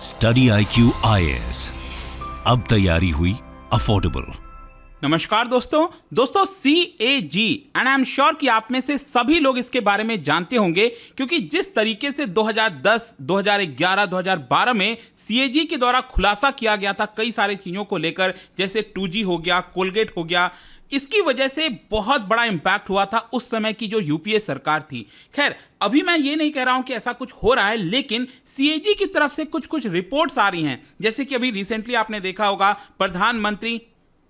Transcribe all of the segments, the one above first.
Study IQ IAS, अब तैयारी हुई अफोर्डेबल। नमस्कार दोस्तों CAG and I am sure कि आप में से सभी लोग इसके बारे में जानते होंगे, क्योंकि जिस तरीके से 2010, 2011, 2012 में CAG के द्वारा खुलासा किया गया था कई सारी चीज़ों को लेकर, जैसे 2G हो गया, कोलगेट हो गया, इसकी वजह से बहुत बड़ा इंपैक्ट हुआ था उस समय की जो यूपीए सरकार थी। खैर, अभी मैं ये नहीं कह रहा हूं कि ऐसा कुछ हो रहा है, लेकिन CAG की तरफ से कुछ रिपोर्ट्स आ रही हैं। जैसे कि अभी रिसेंटली आपने देखा होगा, प्रधानमंत्री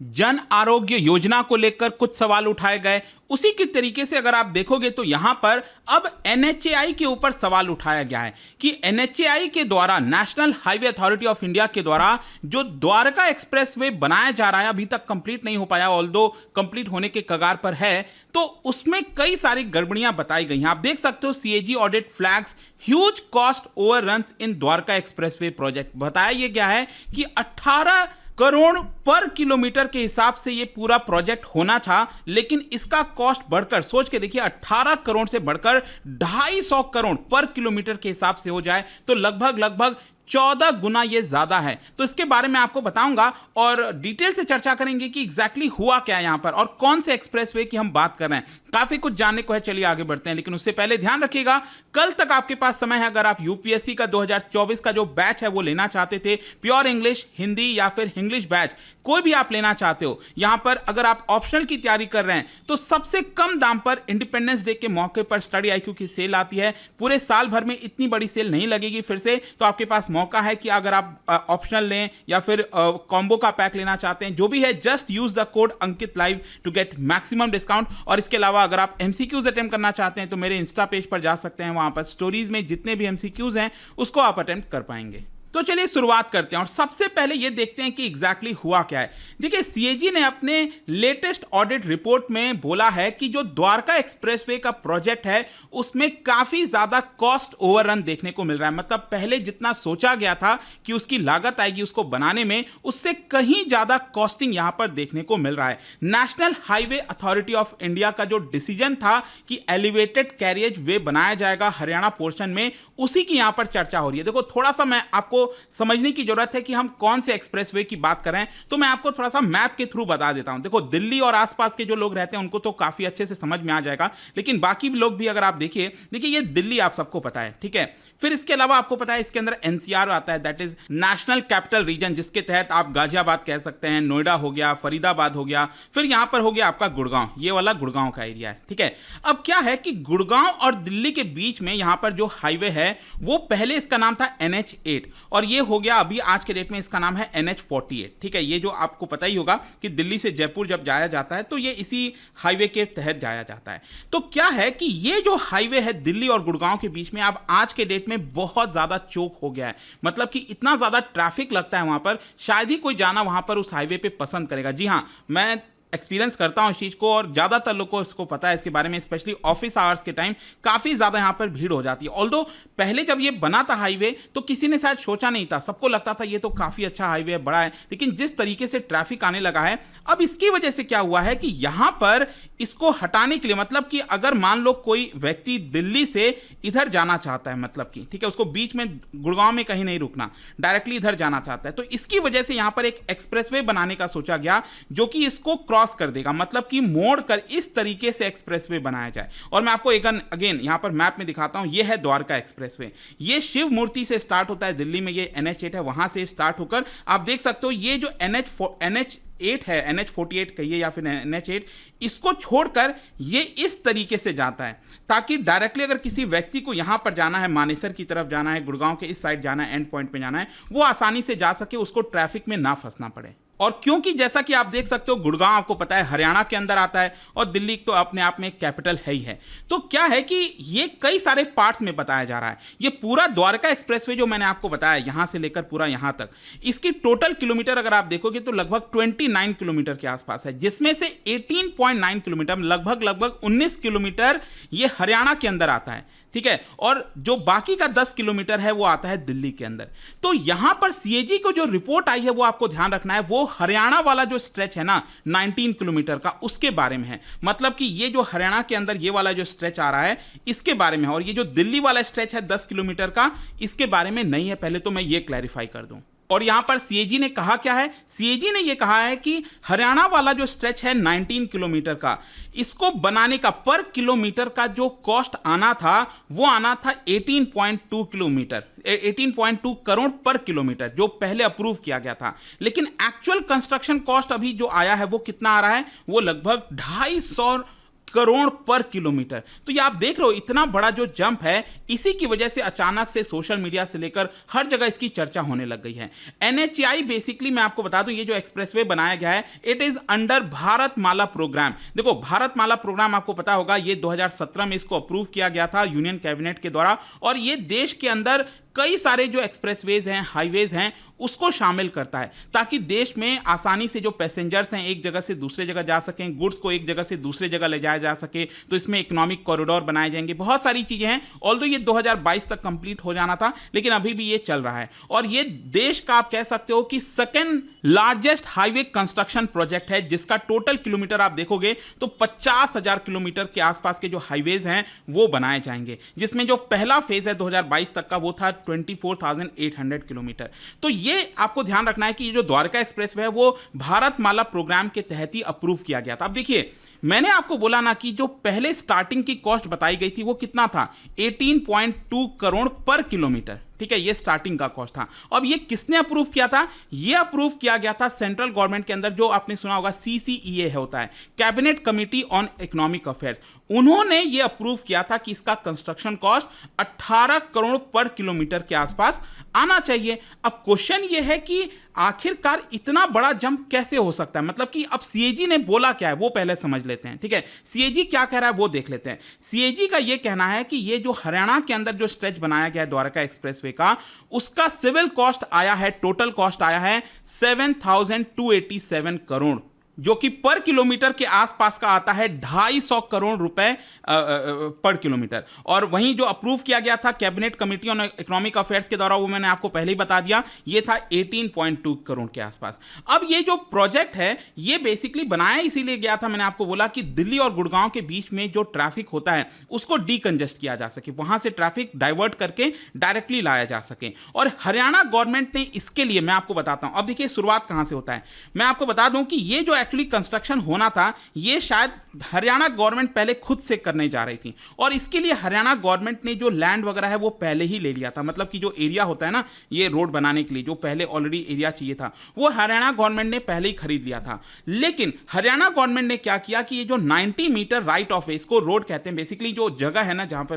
जन आरोग्य योजना को लेकर कुछ सवाल उठाए गए। उसी के तरीके से अगर आप देखोगे तो यहां पर अब NHAI के ऊपर सवाल उठाया गया है कि NHAI के द्वारा, national highway authority of India के द्वारा जो द्वारका एक्सप्रेसवे बनाया जा रहा है, अभी तक कंप्लीट नहीं हो पाया, ऑल्दो कंप्लीट होने के कगार पर है, तो उसमें कई सारी गड़बड़ियां बताई गई हैं। आप देख सकते हो CAG audit flags huge cost overruns in Dwarka expressway project. बताया यह गया है कि 18 करोड़ पर किलोमीटर के हिसाब से ये पूरा प्रोजेक्ट होना था, लेकिन इसका कॉस्ट बढ़कर, सोच के देखिए, 18 करोड़ से बढ़कर 250 करोड़ पर किलोमीटर के हिसाब से हो जाए तो लगभग 14 गुना ये ज्यादा है। तो इसके बारे में आपको बताऊंगा और डिटेल से चर्चा करेंगे कि एग्जैक्टली हुआ क्या है यहां पर और कौन से एक्सप्रेसवे की हम बात कर रहे हैं। काफी कुछ जानने को है, चलिए आगे बढ़ते हैं। लेकिन उससे पहले ध्यान रखिएगा, कल तक आपके पास समय है, अगर आप यूपीएससी का 2024 का जो बैच है वो लेना चाहते थे, प्योर इंग्लिश, हिंदी या फिर इंग्लिश बैच, कोई भी आप लेना चाहते हो, यहां पर अगर आप ऑप्शनल की तैयारी कर रहे हैं तो सबसे कम दाम पर इंडिपेंडेंस डे के मौके पर स्टडी IQ की सेल आती है। पूरे साल भर में इतनी बड़ी सेल नहीं लगेगी फिर से, तो आपके पास मौका है कि अगर आप ऑप्शनल लें या फिर कॉम्बो का पैक लेना चाहते हैं, जो भी है, just use the code Ankit live to get maximum discount. और इसके अलावा अगर आप MCQs अटेम्प्ट करना चाहते हैं तो मेरे इंस्टा पेज पर जा सकते हैं, वहां पर स्टोरीज में जितने भी MCQs हैं उसको आप अटेम्प्ट कर पाएंगे। तो चलिए शुरुआत करते हैं और सबसे पहले ये देखते हैं कि एग्जैक्टली हुआ क्या है। देखिए, CAG ने अपने लेटेस्ट ऑडिट रिपोर्ट में बोला है कि जो द्वारका एक्सप्रेसवे का प्रोजेक्ट है उसमें काफी ज्यादा कॉस्ट ओवररन देखने को मिल रहा है। मतलब पहले जितना सोचा गया था कि उसकी लागत आएगी उसको बनाने में, उससे कहीं ज्यादा कॉस्टिंग यहां पर देखने को मिल रहा है। National highway authority of India का जो डिसीजन था कि एलिवेटेड कैरियज वे बनाया जाएगा हरियाणा पोर्शन में, उसी की यहां पर चर्चा हो रही है। देखो, थोड़ा सा मैं आपको समझने की जरूरत है कि हम कौन से एक्सप्रेसवे की बात कर रहे हैं, तो मैं आपको थोड़ा सा मैप के थ्रू बता देता हूं। देखो, दिल्ली और आसपास के जो लोग रहते हैं उनको तो काफी अच्छे से समझ में आ जाएगा, लेकिन बाकी लोग भी अगर आप देखिए ये दिल्ली आप सबको पता है, ठीक है। फिर इसके अलावा आपको पता है इसके अंदर NCR आता है, that is national capital region, जिसके तहत आप गाजियाबाद कह सकते हैं, नोएडा हो गया, फरीदाबाद हो गया, फिर यहां पर हो गया आपका गुड़गांव, ये वाला गुड़गांव का एरिया है, ठीक है। अब क्या है कि गुड़गांव और दिल्ली के बीच में यहां पर जो हाईवे है वो पहले इसका नाम था NH8 और ये हो गया अभी आज के डेट में इसका नाम है NH48, ठीक है। ये जो आपको पता ही होगा कि दिल्ली से जयपुर जब जाया जाता है तो ये इसी हाईवे के तहत जाया जाता है। तो क्या है कि ये जो हाईवे है दिल्ली और गुड़गांव के बीच में, अब आज के डेट में बहुत ज्यादा चोक हो गया है। मतलब कि इतना ज्यादा ट्रैफिक लगता है वहां पर, शायद ही कोई जाना वहां पर उस हाईवे पे पसंद करेगा। जी हां, मैं एक्सपीरियंस करता हूं इस चीज को और ज्यादातर लोग को इसको पता है इसके बारे में, स्पेशली ऑफिस आवर्स के टाइम काफी ज्यादा यहां पर भीड़ हो जाती है। ऑल्दो पहले जब ये बना था हाईवे तो किसी ने शायद सोचा नहीं था, सबको लगता था ये तो काफी अच्छा हाईवे है, बड़ा है, लेकिन जिस तरीके से ट्रैफिक आने लगा है अब इसकी वजह से क्या हुआ है कि यहां पर इसको हटाने के लिए, मतलब कि अगर मान लो कोई व्यक्ति दिल्ली से इधर जाना चाहता है, मतलब कि ठीक है, उसको बीच में गुड़गांव में कहीं नहीं रुकना, डायरेक्टली इधर जाना चाहता है, तो इसकी वजह से यहां पर एक एक्सप्रेसवे बनाने का सोचा गया जो कि इसको क्रॉस कर देगा, मतलब कि मोड़ कर इस तरीके से एक्सप्रेसवे बनाया जाए। और मैं आपको एक अगेन यहां पर मैप में दिखाता हूं, ये है द्वारका एक्सप्रेसवे, ये शिव मूर्ति से स्टार्ट होता है दिल्ली में, ये NH8 है, वहां से स्टार्ट होकर आप देख सकते हो ये जो NH8 है, NH48 कहिए या फिर NH8, इसको छोड़कर ये इस तरीके से जाता है ताकि डायरेक्टली अगर किसी व्यक्ति को यहां पर जाना है, मानेसर की तरफ जाना है, गुड़गांव के इस साइड जाना है, एंड पॉइंट पे जाना है, वो आसानी से जा सके, उसको ट्रैफिक में ना फंसना पड़े। और क्योंकि जैसा कि आप देख सकते हो गुड़गांव आपको पता है हरियाणा के अंदर आता है और दिल्ली तो अपने आप में एक कैपिटल है ही है, तो क्या है कि ये कई सारे पार्ट्स में बताया जा रहा है। ये पूरा द्वारका एक्सप्रेसवे जो मैंने आपको बताया यहां से लेकर पूरा यहां तक, इसकी टोटल किलोमीटर अगर आप देखोगे तो लगभग 29 किलोमीटर के आसपास है, जिसमें से 18.9 किलोमीटर, लगभग 19 किलोमीटर ये हरियाणा के अंदर आता है। ठीक है, और जो बाकी का 10 किलोमीटर है वो आता है दिल्ली के अंदर। तो यहां पर सीएजी को जो रिपोर्ट आई है वो आपको ध्यान रखना है, वो हरियाणा वाला जो स्ट्रेच है ना 19 किलोमीटर का, उसके बारे में है। मतलब कि ये जो हरियाणा के अंदर ये वाला जो स्ट्रेच आ रहा है इसके बारे में है, और ये जो दिल्ली वाला स्ट्रेच है 10 किलोमीटर का, इसके बारे में नहीं है। पहले तो मैं ये क्लैरिफाई कर दूं। और यहां पर सीएजी ने कहा क्या है, सीएजी ने यह कहा है कि हरियाणा वाला जो स्ट्रेच है 19 किलोमीटर का, इसको बनाने का पर किलोमीटर का जो कॉस्ट आना था वो आना था 18.2 किलोमीटर 18.2 करोड़ पर किलोमीटर, जो पहले अप्रूव किया गया था। लेकिन एक्चुअल कंस्ट्रक्शन कॉस्ट अभी जो आया है वो कितना आ रहा है, वो लगभग 250 करोड़ पर किलोमीटर। तो ये आप देख रहे हो इतना बड़ा जो जंप है, इसी की वजह से अचानक से सोशल मीडिया से लेकर हर जगह इसकी चर्चा होने लग गई है। एनएचएआई बेसिकली मैं आपको बता दूं, ये जो एक्सप्रेसवे बनाया गया है it is under Bharatmala program. देखो भारतमाला प्रोग्राम आपको पता होगा, ये 2017 में इसको अप्रूव किया गया था यूनियन कैबिनेट के द्वारा, और ये देश के अंदर कई सारे जो एक्सप्रेसवेज हैं, हाईवेज हैं, उसको शामिल करता है, ताकि देश में आसानी से जो पैसेंजर्स हैं एक जगह से दूसरे जगह जा सकें, गुड्स को एक जगह से दूसरे जगह ले जाया जा सके। तो इसमें इकोनॉमिक कॉरिडोर बनाए जाएंगे, बहुत सारी चीजें हैं। ऑल्दो ये 2022 तक कंप्लीट हो जाना था, लेकिन अभी भी ये चल रहा है, और ये देश का आप कह सकते हो कि second largest highway construction project है, जिसका टोटल किलोमीटर आप देखोगे तो 50,000 किलोमीटर के आसपास के जो हाईवेज हैं वो बनाए जाएंगे, जिसमें जो पहला फेज है 2022 तक का वो था 24,800 किलोमीटर। तो ये आपको ध्यान रखना है कि ये जो द्वारका एक्सप्रेसवे है वो भारतमाला प्रोग्राम के तहत ही अप्रूव किया गया था। अब देखिए, मैंने आपको बोला ना कि जो पहले स्टार्टिंग की कॉस्ट बताई गई थी वो कितना था, 18.2 करोड़ पर किलोमीटर, ठीक है, ये स्टार्टिंग का कॉस्ट था। अब ये किसने अप्रूव किया था, ये अप्रूव किया गया था सेंट्रल गवर्नमेंट के अंदर, जो आपने सुना होगा CCEA होता है, cabinet committee on economic affairs. उन्होंने ये अप्रूव किया था कि इसका कंस्ट्रक्शन कॉस्ट 18 करोड़ पर किलोमीटर के आसपास आना चाहिए। अब क्वेश्चन ये है कि आखिरकार इतना बड़ा जंप कैसे हो सकता है, मतलब कि अब सीएजी ने बोला क्या है वो पहले समझ लेते हैं, ठीक है। सीएजी क्या कह रहा है वो देख लेते हैं। सीएजी का ये कहना है कि ये जो हरियाणा के अंदर जो स्ट्रेच बनाया गया है द्वारका एक्सप्रेसवे का, उसका सिविल कॉस्ट आया है, टोटल कॉस्ट आया है 7,287 करोड़, जो कि पर किलोमीटर के आसपास का आता है 250 करोड़ रुपए पर किलोमीटर। और वहीं जो अप्रूव किया गया था cabinet committee on economic affairs के द्वारा, वो मैंने आपको पहले ही बता दिया, ये था 18.2 करोड़ के आसपास। अब ये जो प्रोजेक्ट है ये बेसिकली बनाया इसीलिए गया था, मैंने आपको बोला कि दिल्ली और गुड़गांव के बीच में जो ट्रैफिक होता है उसको डीकंजेस्ट किया जा सके, वहां से ट्रैफिक डाइवर्ट करके डायरेक्टली लाया जा सके। और हरियाणा गवर्नमेंट ने इसके लिए, मैं आपको बताता हूं, अब देखिए शुरुआत कहां से होता है। मैं आपको बता दूं कि ये जो एक्चुअली कंस्ट्रक्शन होना था ये शायद हरियाणा गवर्नमेंट पहले खुद से करने जा रही थी, और इसके लिए हरियाणा गवर्नमेंट ने जो लैंड वगैरह है वो पहले ही ले लिया था। मतलब कि जो एरिया होता है ना ये रोड बनाने के लिए, जो पहले ऑलरेडी एरिया चाहिए था वो हरियाणा गवर्नमेंट ने पहले ही खरीद लिया था। लेकिन हरियाणा गवर्नमेंट ने क्या किया कि ये जो 90 मीटर राइट ऑफ वे, इसको रोड कहते हैं बेसिकली, जो जगह है ना जहां पर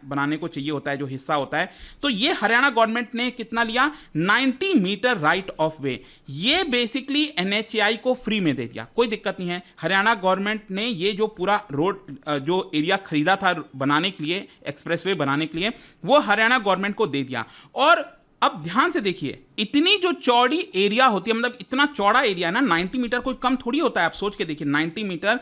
बनाने को चाहिए होता है, जो हिस्सा होता है, तो ये हरियाणा गवर्नमेंट ने कितना लिया, 90 मीटर राइट ऑफ वे। ये बेसिकली एनएचएआई को फ्री में दे दिया, कोई दिक्कत नहीं है। हरियाणा गवर्नमेंट ने ये जो पूरा रोड जो एरिया खरीदा था बनाने के लिए, एक्सप्रेसवे बनाने के लिए, वो हरियाणा गवर्नमेंट को दे दिया। और अब ध्यान से देखिए, इतनी जो चौड़ी एरिया होती है, मतलब इतना चौड़ा एरिया है ना, 90 मीटर कोई कम थोड़ी होता है। आप सोच के देखिए 90 मीटर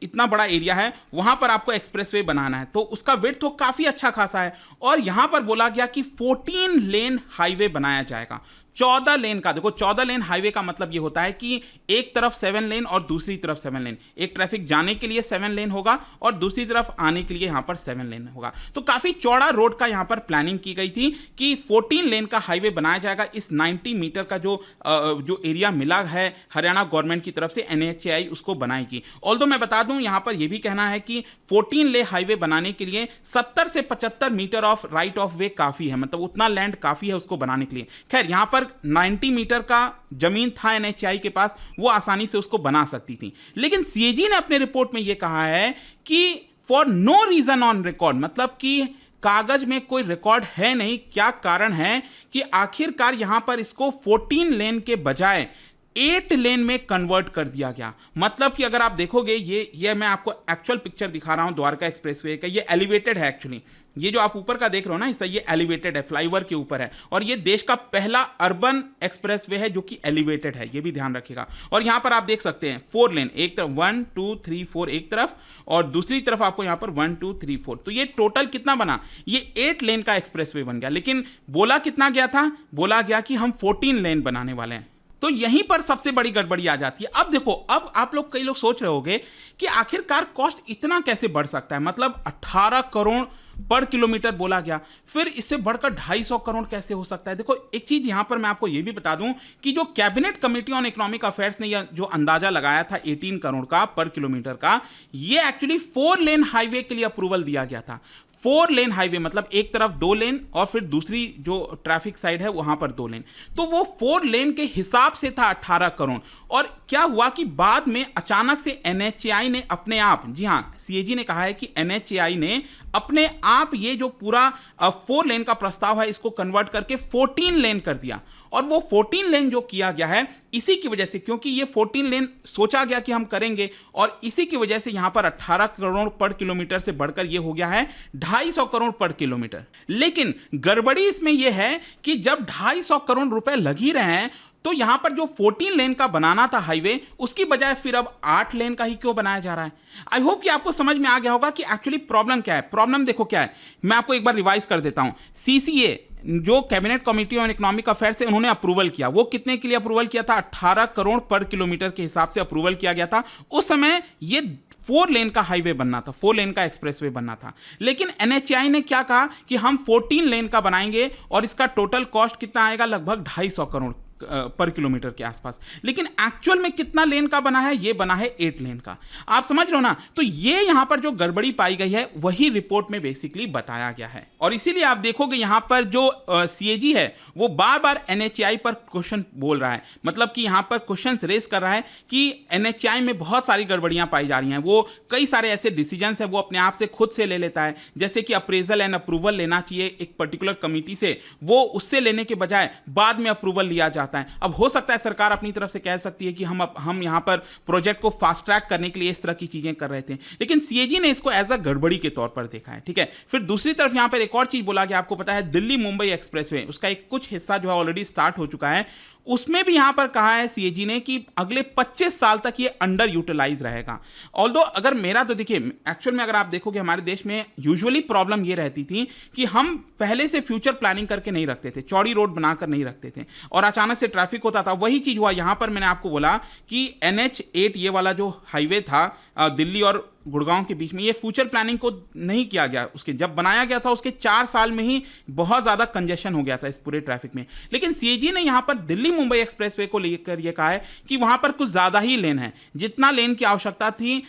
इतना बड़ा एरिया है, वहां पर आपको एक्सप्रेसवे बनाना है, तो उसका विड्थ तो काफी अच्छा खासा है। और यहां पर बोला गया कि 14 लेन हाईवे बनाया जाएगा, 14 लेन का। देखो 14 लेन हाईवे का मतलब ये होता है कि एक तरफ 7 लेन और दूसरी तरफ 7 लेन, एक ट्रैफिक जाने के लिए 7 लेन होगा और दूसरी तरफ आने के लिए यहां पर 7 लेन होगा। तो काफी चौड़ा रोड का यहां पर प्लानिंग की गई थी कि 14 लेन का हाईवे बनाया जाएगा। इस 90 मीटर का जो एरिया मिला है हरियाणा गवर्नमेंट की तरफ से, एनएचएआई उसको बनाएगी। ऑल्दो मैं बता दूं यहां पर यह भी कहना है कि 14 ले हाईवे बनाने के लिए 70 से 75 meter of right of way काफी है, मतलब उतना लैंड काफी है उसको बनाने के लिए। खैर यहां पर 90 मीटर का जमीन था एनएचएआई के पास, वो आसानी से उसको बना सकती थी। लेकिन सीएजी ने अपने रिपोर्ट में यह कहा है कि for no reason on record, मतलब कि कागज में कोई रिकॉर्ड है नहीं। क्या कारण है कि आखिरकार यहां पर इसको 14 लेन के बजाय 8 लेन में कन्वर्ट कर दिया गया। मतलब कि अगर आप देखोगे, ये मैं आपको एक्चुअल पिक्चर दिखा रहा हूं द्वारका एक्सप्रेसवे का। ये एलिवेटेड है एक्चुअली, ये जो आप ऊपर का देख रहे हो ना, इससे ये एलिवेटेड है, फ्लाईओवर के ऊपर है, और ये देश का पहला अर्बन एक्सप्रेसवे है जो कि एलिवेटेड है, ये भी ध्यान रखिएगा। और यहां पर आप देख सकते हैं 4 लेन, एक तरफ 1 2 3 4 एक तरफ, और दूसरी तरफ आपको यहां पर 1 2 3 4, तो ये टोटल कितना बना, ये 8 लेन का एक्सप्रेसवे बन गया। लेकिन बोला कितना गया था, बोला गया कि हम 14 लेन बनाने वाले हैं। तो यहीं पर सबसे बड़ी गड़बड़ी आ जाती है। अब देखो, अब आप लोग, कई लोग सोच रहे होंगे कि आखिरकार कॉस्ट इतना कैसे बढ़ सकता है, मतलब 18 करोड़ पर किलोमीटर बोला गया, फिर इससे बढ़कर 250 करोड़ कैसे हो सकता है। देखो, एक चीज यहां पर मैं आपको यह भी बता दूं कि जो cabinet committee on economic affairs ने जो अंदाजा लगाया था 18 करोड़ का पर किलोमीटर का, ये एक्चुअली 4 लेन हाईवे के लिए अप्रूवल दिया गया था। 4 लेन हाईवे मतलब एक तरफ 2 लेन और फिर दूसरी जो ट्रैफिक साइड है वहां पर 2 लेन, तो वो 4 लेन के हिसाब से था 18 करोड़। और क्या हुआ कि बाद में अचानक से NHAI ने अपने आप, जी हां, CAG ने कहा है कि NHAI ने अपने आप ये जो पूरा 4 लेन का प्रस्ताव है इसको कन्वर्ट करके 14 लेन कर दिया। और वो 14 लेन जो किया गया है इसी की वजह से, क्योंकि ये 14 लेन सोचा गया कि हम करेंगे, और इसी की वजह से यहां पर 18 करोड़ पर किलोमीटर से बढ़कर ये हो गया है 250 करोड़ पर किलोमीटर। लेकिन गड़बड़ी इसमें यह है कि जब 250 करोड़ रुपए लग ही रहे हैं, तो यहां पर जो 14 लेन का बनाना था हाईवे, उसकी बजाय फिर अब 8 लेन का ही क्यों बनाया जा रहा है। आई होप कि आपको समझ में आ गया होगा कि एक्चुअली प्रॉब्लम क्या है। प्रॉब्लम देखो क्या है, मैं आपको एक बार रिवाइज कर देता हूं। CCA जो cabinet committee on economic affair से उन्होंने अप्रूवल किया, वो कितने के लिए अप्रूवल किया था, 18 करोड़ पर किलोमीटर के हिसाब से अप्रूवल किया गया था। उस समय ये 4 लेन का हाईवे बनना था, 4 लेन का एक्सप्रेसवे बनना था। लेकिन NHAI ने क्या कहा कि हम 14 लेन का बनाएंगे और इसका टोटल कॉस्ट कितना आएगा, लगभग 250 करोड़ पर किलोमीटर के आसपास। लेकिन एक्चुअल में कितना लेन का बना है, ये बना है 8 लेन का। आप समझ रहे हो ना। तो ये यहां पर जो गड़बड़ी पाई गई है वही रिपोर्ट में बेसिकली बताया गया है, और इसीलिए आप देखोगे यहां पर जो CAG है वो बार बार NHAI पर क्वेश्चन बोल रहा है, मतलब कि यहां पर क्वेश्चन रेस कर रहा है कि NHAI में बहुत सारी गड़बड़ियां पाई जा रही हैं। वो कई सारे ऐसे डिसीजन है वो अपने आप से खुद से ले लेता है, जैसे कि अप्रेजल एंड अप्रूवल लेना चाहिए एक पर्टिकुलर कमिटी से, वो उससे लेने के बजाय बाद में अप्रूवल लिया जाता है। अब हो सकता है सरकार अपनी तरफ से कह सकती है कि हम यहां पर प्रोजेक्ट को फास्ट ट्रैक करने के लिए इस तरह की चीजें कर रहे थे, लेकिन CAG ने इसको एज अ गड़बड़ी के तौर पर देखा है। ठीक है, फिर दूसरी तरफ यहां पर एक और चीज बोला गया, आपको पता है दिल्ली मुंबई एक्सप्रेसवे, उसका एक कुछ हिस्सा जो है ऑलरेडी स्टार्ट हो चुका है, उसमें भी यहां पर कहा है CAG ने कि अगले 25 साल तक ये अंडर यूटिलाइज रहेगा। ऑल्दो अगर मेरा तो देखिए, एक्चुअल में अगर आप देखोगे हमारे देश में यूजुअली प्रॉब्लम ये रहती थी कि हम पहले से फ्यूचर प्लानिंग करके नहीं रखते थे, चौड़ी रोड बनाकर नहीं रखते थे, और अचानक से ट्रैफिक होता था। वही चीज हुआ यहां पर। मैंने आपको बोला कि NH8 ये वाला जो हाईवे था दिल्ली और गुड़गांव के बीच में, ये फ्यूचर प्लानिंग को नहीं किया गया। उसके जब बनाया गया था उसके 4 साल में ही बहुत ज्यादा कंजेशन हो गया था इस पूरे ट्रैफिक में। लेकिन CAG ने यहां पर दिल्ली मुंबई एक्सप्रेसवे को लेकर यह कहा है कि वहां पर कुछ ज्यादा ही लेन है, जितना लेन की आवश्यकता थी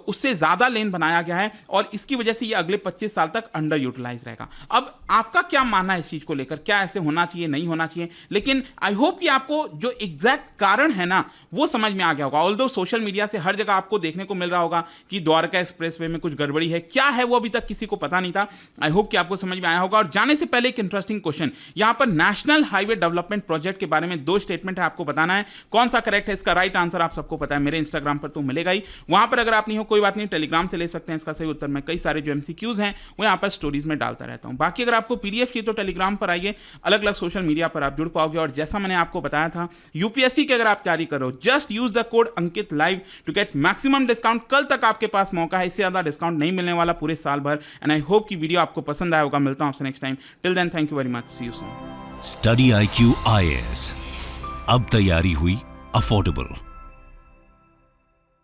उससे ज्यादा लेन बनाया गया है, और इसकी वजह से ये अगले 25 साल तक अंडर यूटिलाइज रहेगा। अब आपका क्या मानना है इस चीज को लेकर, क्या ऐसे होना चाहिए, नहीं होना चाहिए? लेकिन आई होप कि आपको जो एग्जैक्ट कारण है ना वो समझ में आ गया होगा। ऑल्दो सोशल मीडिया से हर जगह आपको देखने को मिल रहा होगा कि द्वारका एक्सप्रेसवे में कुछ गड़बड़ी है, क्या है वो अभी तक किसी को पता नहीं था। आई होप कि आपको समझ में आया होगा। और जाने से पहले एक इंटरेस्टिंग क्वेश्चन, यहां पर नेशनल हाईवे डेवलपमेंट प्रोजेक्ट के बारे में 2 स्टेटमेंट है, आपको बताना है कौन सा करेक्ट है। इसका राइट आंसर आप सबको पता है, मेरे इंस्टाग्राम पर तो मिलेगा ही। वहां पर अगर आप नहीं हो कोई बात नहीं, टेलीग्राम से ले सकते हैं इसका सही उत्तर। मैं कई सारे जो MCQs हैं वो यहां पर स्टोरीज में डालता रहता हूं। बाकी अगर आपको PDF चाहिए तो टेलीग्राम पर आइए, अलग अलग सोशल मीडिया पर आप जुड़ पाओगे। और जैसा मैंने आपको बताया था, UPSC के अगर आप तैयारी करो, just use the code Ankit live to get maximum discount. कल तक आपके पास मौका है, इससे ज्यादा डिस्काउंट नहीं मिलने वाला पूरे साल भर। एंड आई होप कि वीडियो आपको पसंद आया होगा। मिलता हूं आपसे next time. Till then, thank you very much, see you soon. Study IQ IAS, अब तैयारी हुई अफोर्डेबल।